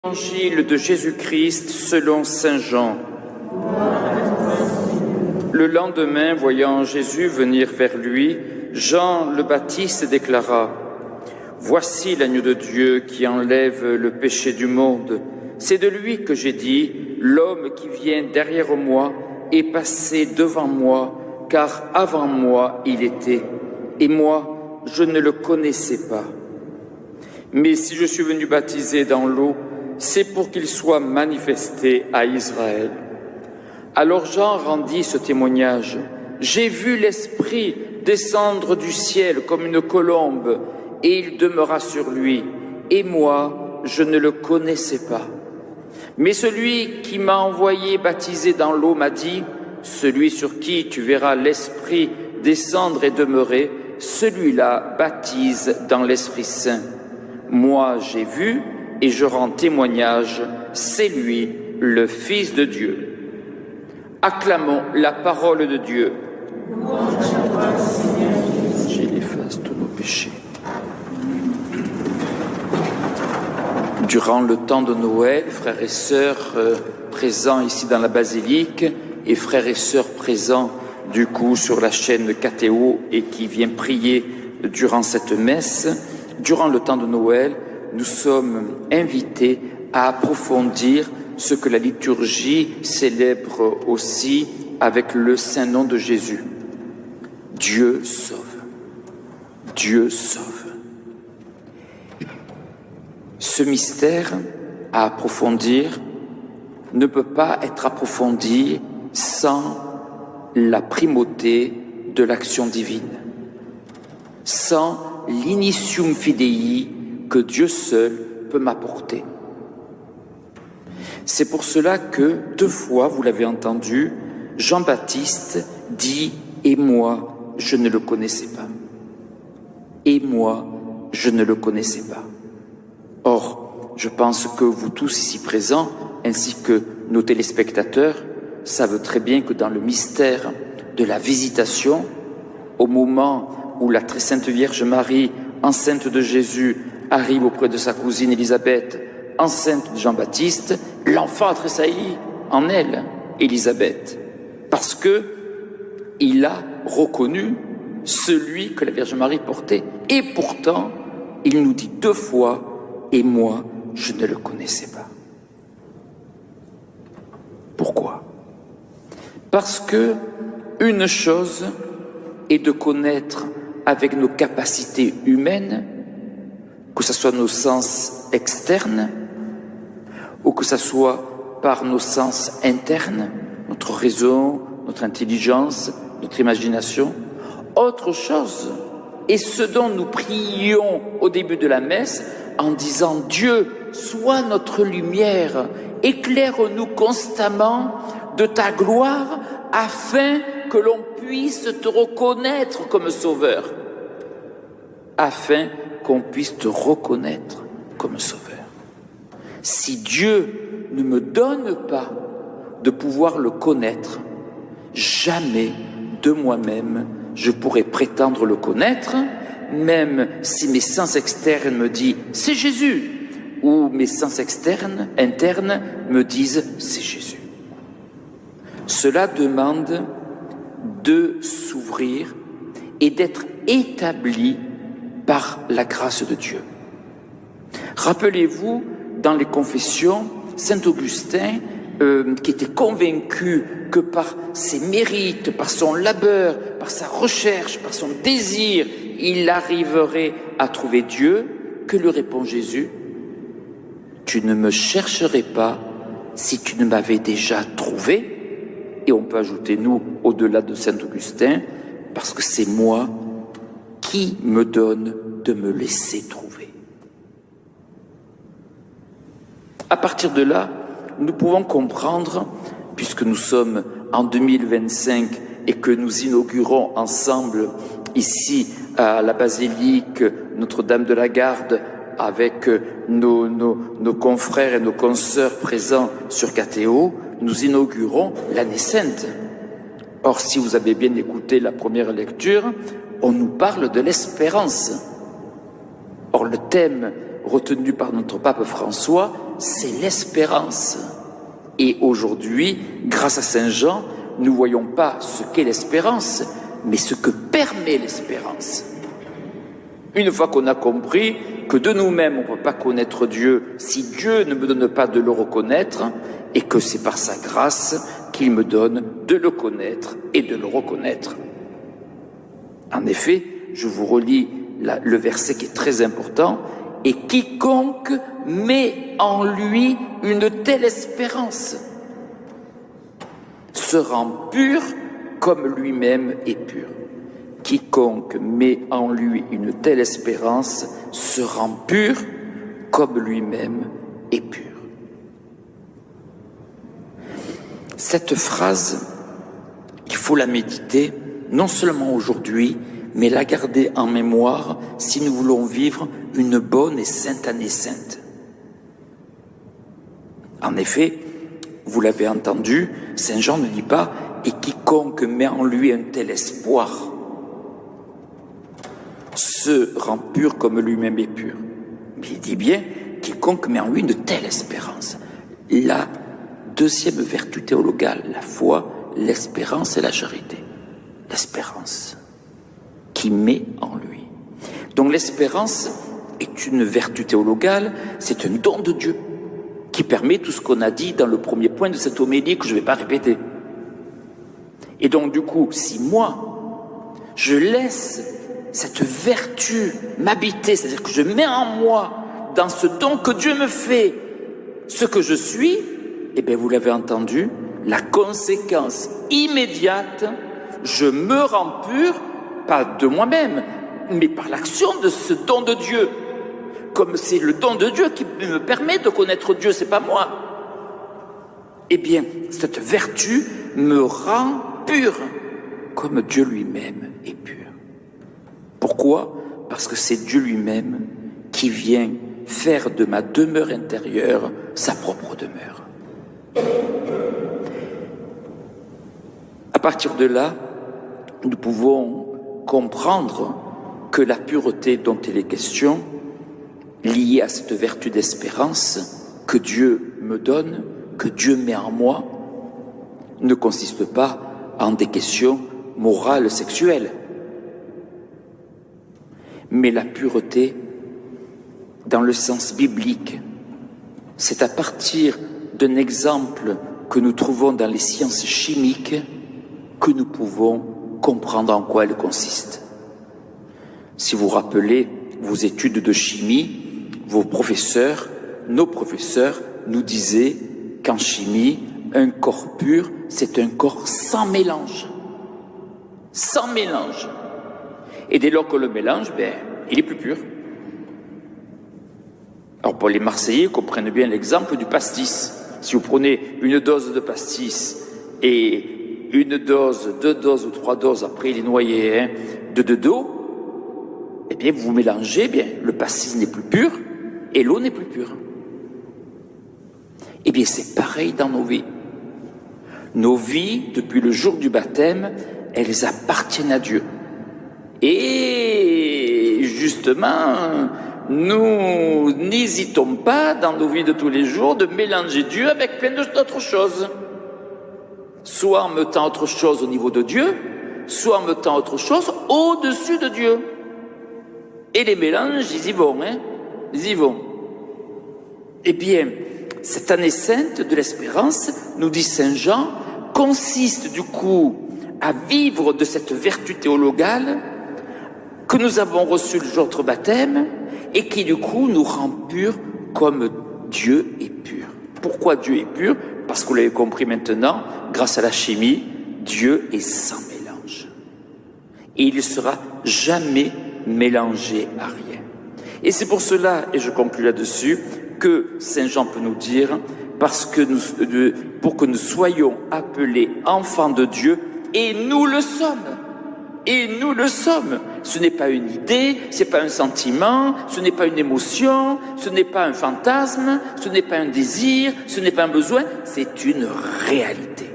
Évangile de Jésus-Christ selon saint Jean. Le lendemain, voyant Jésus venir vers lui, Jean le Baptiste déclara : Voici l'agneau de Dieu qui enlève le péché du monde. C'est de lui que j'ai dit : L'homme qui vient derrière moi est passé devant moi, car avant moi il était, et moi je ne le connaissais pas. Mais si je suis venu baptiser dans l'eau, c'est pour qu'il soit manifesté à Israël. Alors Jean rendit ce témoignage : J'ai vu l'Esprit descendre du ciel comme une colombe, et il demeura sur lui, et moi, je ne le connaissais pas. Mais celui qui m'a envoyé baptiser dans l'eau m'a dit : Celui sur qui tu verras l'Esprit descendre et demeurer, celui-là baptise dans l'Esprit Saint. Moi, j'ai vu et je rends témoignage, c'est lui, le Fils de Dieu. Acclamons la parole de Dieu. Qu'il efface tous nos péchés. Durant le temps de Noël, frères et sœurs présents ici dans la basilique et frères et sœurs présents du coup sur la chaîne KTO et qui viennent prier durant cette messe, durant le temps de Noël, nous sommes invités à approfondir ce que la liturgie célèbre aussi avec le saint nom de Jésus. Dieu sauve. Dieu sauve. Ce mystère à approfondir ne peut pas être approfondi sans la primauté de l'action divine, sans l'initium fidei que Dieu seul peut m'apporter. C'est pour cela que, 2 fois, vous l'avez entendu, Jean-Baptiste dit « Et moi, je ne le connaissais pas. Et moi, je ne le connaissais pas. » Or, je pense que vous tous ici présents, ainsi que nos téléspectateurs, savent très bien que dans le mystère de la visitation, au moment où la très sainte Vierge Marie, enceinte de Jésus, arrive auprès de sa cousine Élisabeth, enceinte de Jean-Baptiste, l'enfant a tressailli en elle, Élisabeth, parce que il a reconnu celui que la Vierge Marie portait. Et pourtant, il nous dit 2 fois « Et moi, je ne le connaissais pas ». Pourquoi ? Parce que une chose est de connaître avec nos capacités humaines, que ce soit nos sens externes ou que ce soit par nos sens internes, notre raison, notre intelligence, notre imagination. Autre chose est ce dont nous prions au début de la messe en disant « Dieu, sois notre lumière, éclaire-nous constamment de ta gloire afin que l'on puisse te reconnaître comme sauveur. » Afin qu'on puisse te reconnaître comme sauveur. Si Dieu ne me donne pas de pouvoir le connaître, jamais de moi-même je pourrai prétendre le connaître, même si mes sens externes me disent « c'est Jésus » ou mes sens internes me disent « c'est Jésus ». Cela demande de s'ouvrir et d'être établi par la grâce de Dieu. Rappelez-vous, dans les confessions, saint Augustin, qui était convaincu que par ses mérites, par son labeur, par sa recherche, par son désir, il arriverait à trouver Dieu, que lui répond Jésus ? Tu ne me chercherais pas si tu ne m'avais déjà trouvé. Et on peut ajouter, nous, au-delà de saint Augustin, parce que c'est moi qui me donne de me laisser trouver. À partir de là, nous pouvons comprendre, puisque nous sommes en 2025 et que nous inaugurons ensemble ici à la basilique Notre-Dame de la Garde avec nos confrères et nos consoeurs présents sur KTO, nous inaugurons l'année sainte. Or, si vous avez bien écouté la première lecture, on nous parle de l'espérance. Or, le thème retenu par notre pape François, c'est l'espérance. Et aujourd'hui, grâce à Saint Jean, nous ne voyons pas ce qu'est l'espérance, mais ce que permet l'espérance. Une fois qu'on a compris que de nous-mêmes, on ne peut pas connaître Dieu si Dieu ne me donne pas de le reconnaître, et que c'est par sa grâce qu'il me donne de le connaître et de le reconnaître. En effet, je vous relis le verset qui est très important, « Et quiconque met en lui une telle espérance se rend pur comme lui-même est pur. » Quiconque met en lui une telle espérance se rend pur comme lui-même est pur. Cette phrase, il faut la méditer, non seulement aujourd'hui, mais la garder en mémoire si nous voulons vivre une bonne et sainte année sainte. En effet, vous l'avez entendu, Saint Jean ne dit pas « et quiconque met en lui un tel espoir se rend pur comme lui-même est pur ». Mais il dit bien « quiconque met en lui une telle espérance ». La deuxième vertu théologale, la foi, l'espérance et la charité. L'espérance qui met en lui. Donc l'espérance est une vertu théologale, c'est un don de Dieu qui permet tout ce qu'on a dit dans le premier point de cette homélie que je ne vais pas répéter. Et donc du coup, si moi, je laisse cette vertu m'habiter, c'est-à-dire que je mets en moi, dans ce don que Dieu me fait, ce que je suis, eh bien vous l'avez entendu, la conséquence immédiate, je me rends pur, pas de moi-même, mais par l'action de ce don de Dieu. Comme c'est le don de Dieu qui me permet de connaître Dieu, c'est pas moi. Eh bien, cette vertu me rend pur, comme Dieu lui-même est pur. Pourquoi ? Parce que c'est Dieu lui-même qui vient faire de ma demeure intérieure sa propre demeure. À partir de là, nous pouvons comprendre que la pureté dont il est question, liée à cette vertu d'espérance que Dieu me donne, que Dieu met en moi, ne consiste pas en des questions morales, sexuelles. Mais la pureté, dans le sens biblique, c'est à partir d'un exemple que nous trouvons dans les sciences chimiques que nous pouvons comprendre en quoi elle consiste. Si vous rappelez vos études de chimie, vos professeurs, nos professeurs nous disaient qu'en chimie, un corps pur, c'est un corps sans mélange. Sans mélange. Et dès lors que le mélange, il est plus pur. Alors pour les Marseillais, comprennent bien l'exemple du pastis. Si vous prenez une dose de pastis et une dose, 2 doses ou 3 doses, après il est noyé d'eau, eh bien vous mélangez, le pastis n'est plus pur et l'eau n'est plus pure. Eh bien c'est pareil dans nos vies. Nos vies, depuis le jour du baptême, elles appartiennent à Dieu. Et justement, nous n'hésitons pas dans nos vies de tous les jours de mélanger Dieu avec plein d'autres choses. Soit en mettant autre chose au niveau de Dieu, soit en mettant autre chose au-dessus de Dieu. Et les mélanges, ils y vont, ils y vont. Eh bien, cette année sainte de l'espérance, nous dit Saint Jean, consiste du coup à vivre de cette vertu théologale que nous avons reçue le jour de notre baptême et qui du coup nous rend purs comme Dieu est pur. Pourquoi Dieu est pur ? Parce que vous l'avez compris maintenant, grâce à la chimie, Dieu est sans mélange. Et il ne sera jamais mélangé à rien. Et c'est pour cela, et je conclus là-dessus, que Saint Jean peut nous dire, pour que nous soyons appelés enfants de Dieu, et nous le sommes. Et nous le sommes. Ce n'est pas une idée, ce n'est pas un sentiment, ce n'est pas une émotion, ce n'est pas un fantasme, ce n'est pas un désir, ce n'est pas un besoin, c'est une réalité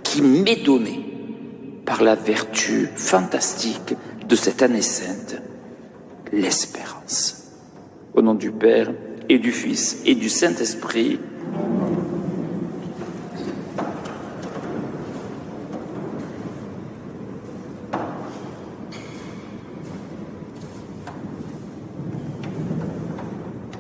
qui m'est donnée par la vertu fantastique de cette année sainte, l'espérance. Au nom du Père et du Fils et du Saint-Esprit.